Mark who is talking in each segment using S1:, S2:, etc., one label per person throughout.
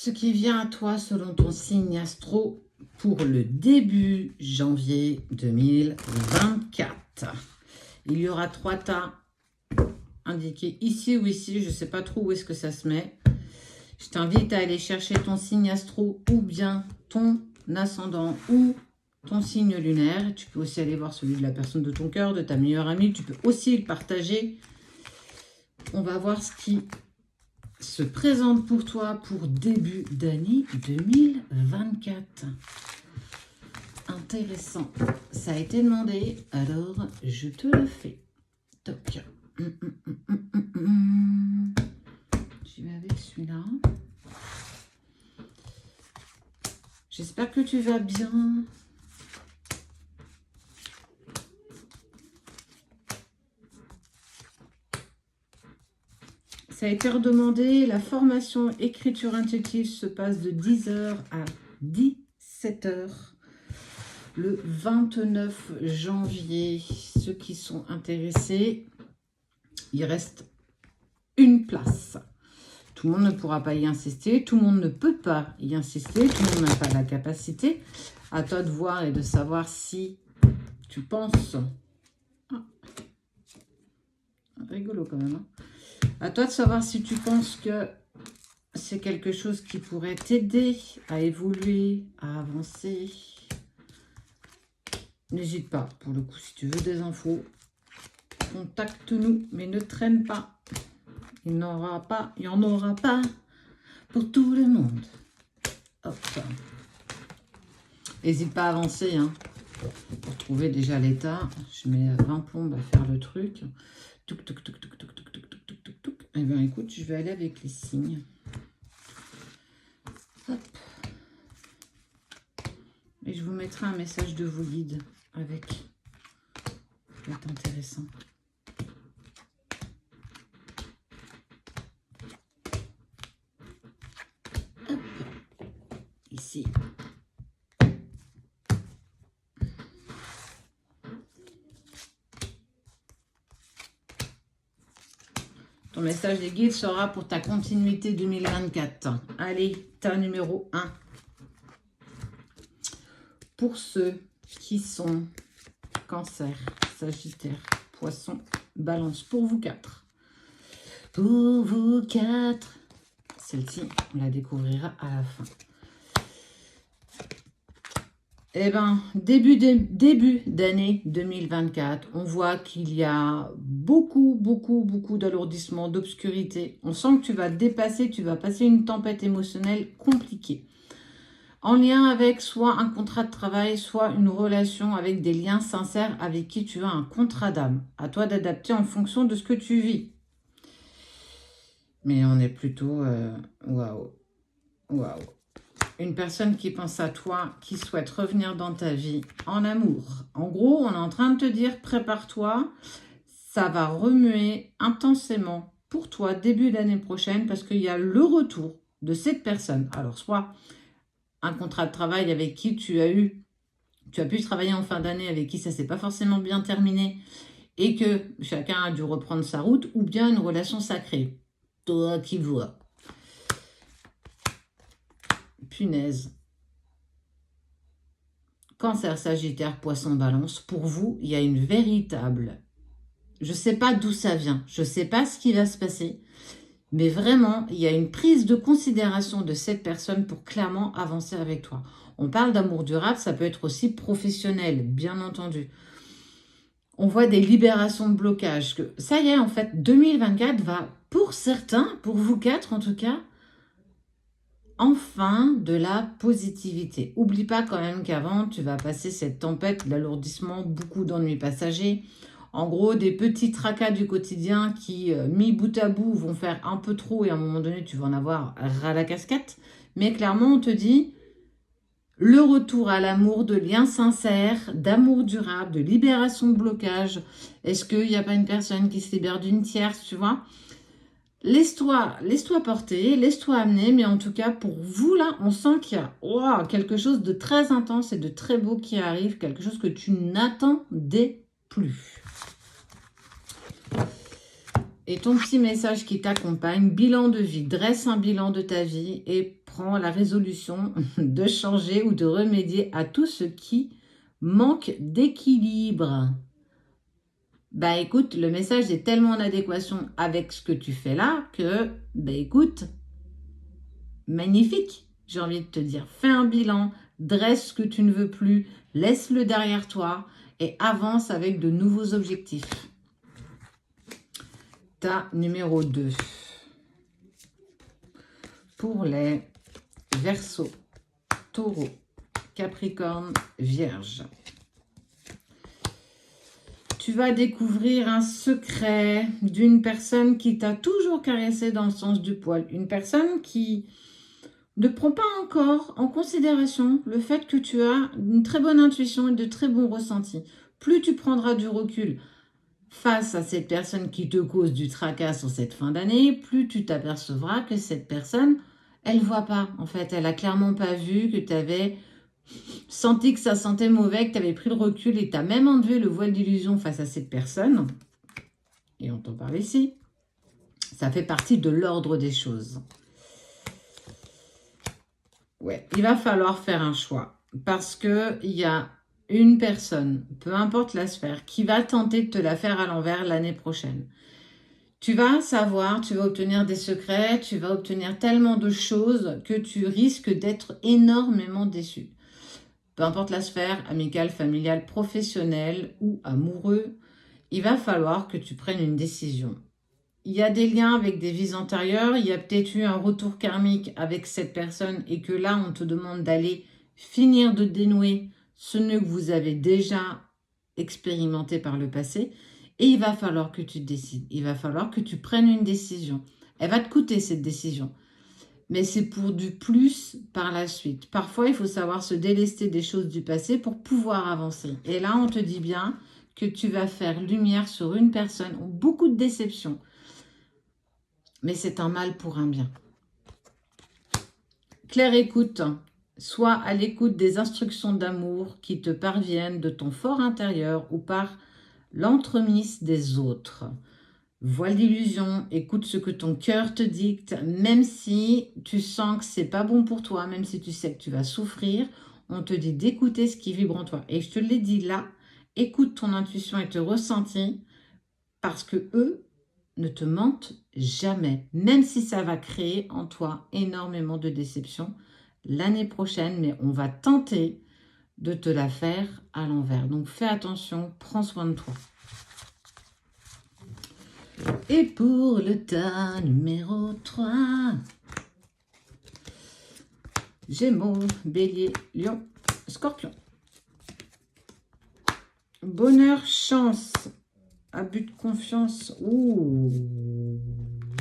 S1: Ce qui vient à toi selon ton signe astro pour le début janvier 2024. Il y aura 3 tas indiqués ici ou ici, je ne sais pas trop où est-ce que ça se met. Je t'invite à aller chercher ton signe astro ou bien ton ascendant ou ton signe lunaire. Tu peux aussi aller voir celui de la personne de ton cœur, de ta meilleure amie. Tu peux aussi le partager. On va voir ce qui se présente pour toi pour début d'année 2024. Intéressant. Ça a été demandé, alors je te le fais. Toc. J'y vais avec celui-là. J'espère que tu vas bien. Ça a été redemandé. La formation écriture intuitive se passe de 10h à 17h. Le 29 janvier, ceux qui sont intéressés, il reste une place. Tout le monde ne pourra pas y insister, tout le monde ne peut pas y insister, tout le monde n'a pas la capacité. À toi de voir et de savoir si tu penses... Ah, rigolo quand même. Hein. À toi de savoir si tu penses que c'est quelque chose qui pourrait t'aider à évoluer, à avancer. N'hésite pas, pour le coup, si tu veux des infos, contacte-nous, mais ne traîne pas. Il n'y en aura pas pour tout le monde. Hop. N'hésite pas à avancer, hein, pour trouver déjà l'état. Je mets 20 plombes à faire le truc. Touc, touc, touc, touc, touc, touc, touc, touc, touc, touc, touc. Eh bien, écoute, je vais aller avec les signes. Hop. Et je vous mettrai un message de vos guides avec. Ça va être intéressant. Hop. Ici. Ton message des guides sera pour ta continuité 2024. Allez, tas numéro 1. Pour ceux qui sont Cancer, Sagittaire, Poisson, Balance. Pour vous 4. Pour vous 4. Celle-ci, on la découvrira à la fin. Eh bien, début d'année 2024, on voit qu'il y a beaucoup d'alourdissement, d'obscurité. On sent que tu vas dépasser, tu vas passer une tempête émotionnelle compliquée. En lien avec soit un contrat de travail, soit une relation avec des liens sincères avec qui tu as un contrat d'âme. À toi d'adapter en fonction de ce que tu vis. Mais on est plutôt... waouh. Waouh. Une personne qui pense à toi, qui souhaite revenir dans ta vie en amour. En gros, on est en train de te dire, prépare-toi, ça va remuer intensément pour toi début d'année prochaine parce qu'il y a le retour de cette personne. Alors, soit un contrat de travail avec qui tu as pu travailler en fin d'année, avec qui ça ne s'est pas forcément bien terminé et que chacun a dû reprendre sa route, ou bien une relation sacrée. Toi qui vois. Punaise. Cancer, Sagittaire, Poisson, Balance. Pour vous, il y a une véritable... Je ne sais pas d'où ça vient. Je ne sais pas ce qui va se passer. Mais vraiment, il y a une prise de considération de cette personne pour clairement avancer avec toi. On parle d'amour durable, ça peut être aussi professionnel, bien entendu. On voit des libérations de blocage. Ça y est, en fait, 2024 va, pour certains, pour vous 4 en tout cas, enfin de la positivité. Oublie pas quand même qu'avant, tu vas passer cette tempête d'alourdissement, beaucoup d'ennuis passagers. En gros, des petits tracas du quotidien qui, mis bout à bout, vont faire un peu trop et à un moment donné, tu vas en avoir ras la casquette. Mais clairement, on te dit le retour à l'amour, de liens sincères, d'amour durable, de libération de blocage. Est-ce qu'il n'y a pas une personne qui se libère d'une tierce, tu vois ? Laisse-toi porter, laisse-toi amener, mais en tout cas, pour vous, là, on sent qu'il y a quelque chose de très intense et de très beau qui arrive, quelque chose que tu n'attendais plus. Et ton petit message qui t'accompagne, bilan de vie, dresse un bilan de ta vie et prends la résolution de changer ou de remédier à tout ce qui manque d'équilibre. Bah écoute, le message est tellement en adéquation avec ce que tu fais là que, bah écoute, magnifique, j'ai envie de te dire. Fais un bilan, dresse ce que tu ne veux plus, laisse-le derrière toi et avance avec de nouveaux objectifs. Ta numéro 2. Pour les Verseaux, Taureau, Capricorne, Vierge. Tu vas découvrir un secret d'une personne qui t'a toujours caressé dans le sens du poil. Une personne qui ne prend pas encore en considération le fait que tu as une très bonne intuition et de très bons ressentis. Plus tu prendras du recul face à cette personne qui te cause du tracas sur cette fin d'année, plus tu t'apercevras que cette personne, elle ne voit pas. En fait, elle n'a clairement pas vu que tu avais senti que ça sentait mauvais, que tu avais pris le recul et que tu as même enlevé le voile d'illusion face à cette personne. Et on t'en parle ici. Ça fait partie de l'ordre des choses. Ouais, il va falloir faire un choix. Parce qu'il y a une personne, peu importe la sphère, qui va tenter de te la faire à l'envers l'année prochaine. Tu vas savoir, tu vas obtenir des secrets, tu vas obtenir tellement de choses que tu risques d'être énormément déçu. Peu importe la sphère, amicale, familiale, professionnelle ou amoureux, il va falloir que tu prennes une décision. Il y a des liens avec des vies antérieures, il y a peut-être eu un retour karmique avec cette personne et que là, on te demande d'aller finir de dénouer ce nœud que vous avez déjà expérimenté par le passé. Et il va falloir que tu décides, il va falloir que tu prennes une décision. Elle va te coûter cette décision, mais c'est pour du plus par la suite. Parfois, il faut savoir se délester des choses du passé pour pouvoir avancer. Et là, on te dit bien que tu vas faire lumière sur une personne, beaucoup de déceptions. Mais c'est un mal pour un bien. Claire écoute, sois à l'écoute des instructions d'amour qui te parviennent de ton fort intérieur ou par l'entremise des autres. Voile d'illusion, écoute ce que ton cœur te dicte, même si tu sens que c'est pas bon pour toi, même si tu sais que tu vas souffrir, on te dit d'écouter ce qui vibre en toi. Et je te l'ai dit là, écoute ton intuition et tes ressentis, parce que eux ne te mentent jamais, même si ça va créer en toi énormément de déceptions l'année prochaine, mais on va tenter de te la faire à l'envers. Donc fais attention, prends soin de toi. Et pour le tas numéro 3, Gémeaux, Bélier, Lion, Scorpion. Bonheur, chance, abus de confiance,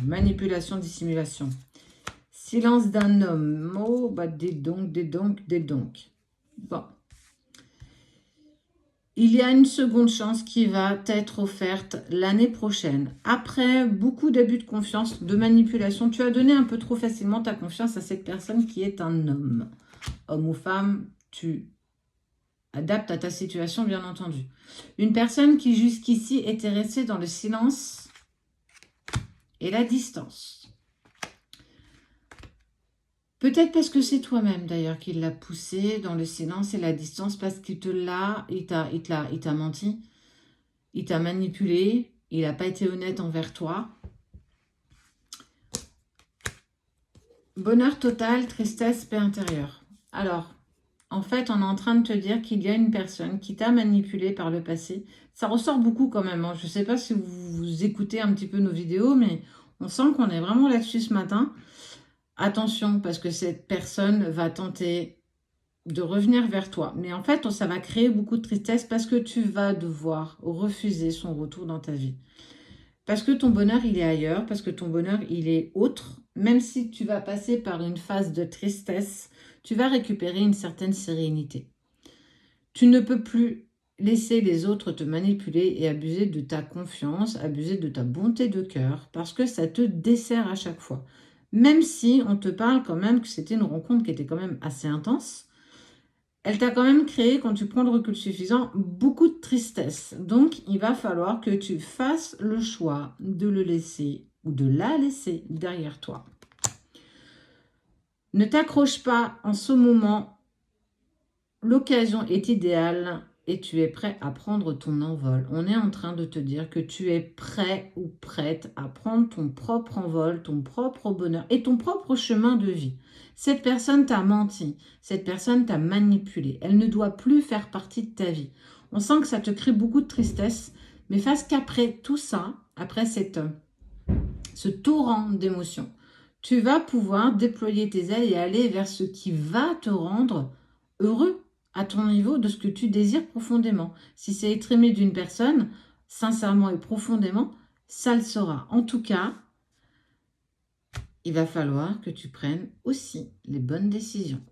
S1: manipulation, dissimulation. Silence d'un homme, bah des donc. Bon. Il y a une seconde chance qui va t'être offerte l'année prochaine. Après beaucoup d'abus de confiance, de manipulation, tu as donné un peu trop facilement ta confiance à cette personne qui est un homme. Homme ou femme, tu adaptes à ta situation, bien entendu. Une personne qui jusqu'ici était restée dans le silence et la distance. Peut-être parce que c'est toi-même d'ailleurs qui l'a poussé dans le silence et la distance, parce qu'il t'a menti, il t'a manipulé, il n'a pas été honnête envers toi. Bonheur total, tristesse, paix intérieure. Alors, en fait, on est en train de te dire qu'il y a une personne qui t'a manipulé par le passé. Ça ressort beaucoup quand même. Hein. Je ne sais pas si vous écoutez un petit peu nos vidéos, mais on sent qu'on est vraiment là-dessus ce matin. Attention, parce que cette personne va tenter de revenir vers toi. Mais en fait, ça va créer beaucoup de tristesse parce que tu vas devoir refuser son retour dans ta vie. Parce que ton bonheur, il est ailleurs, parce que ton bonheur, il est autre. Même si tu vas passer par une phase de tristesse, tu vas récupérer une certaine sérénité. Tu ne peux plus laisser les autres te manipuler et abuser de ta confiance, abuser de ta bonté de cœur, parce que ça te dessert à chaque fois. Même si on te parle quand même que c'était une rencontre qui était quand même assez intense, Elle t'a quand même créé, quand tu prends le recul suffisant, beaucoup de tristesse. Donc, il va falloir que tu fasses le choix de le laisser ou de la laisser derrière toi. Ne t'accroche pas en ce moment. L'occasion est idéale et tu es prêt à prendre ton envol. On est en train de te dire que tu es prêt ou prête à prendre ton propre envol, ton propre bonheur et ton propre chemin de vie. Cette personne t'a menti, cette personne t'a manipulé. Elle ne doit plus faire partie de ta vie. On sent que ça te crée beaucoup de tristesse, mais face qu'après tout ça, après ce torrent d'émotions, tu vas pouvoir déployer tes ailes et aller vers ce qui va te rendre heureux à ton niveau de ce que tu désires profondément. Si c'est être aimé d'une personne, sincèrement et profondément, ça le sera. En tout cas, il va falloir que tu prennes aussi les bonnes décisions.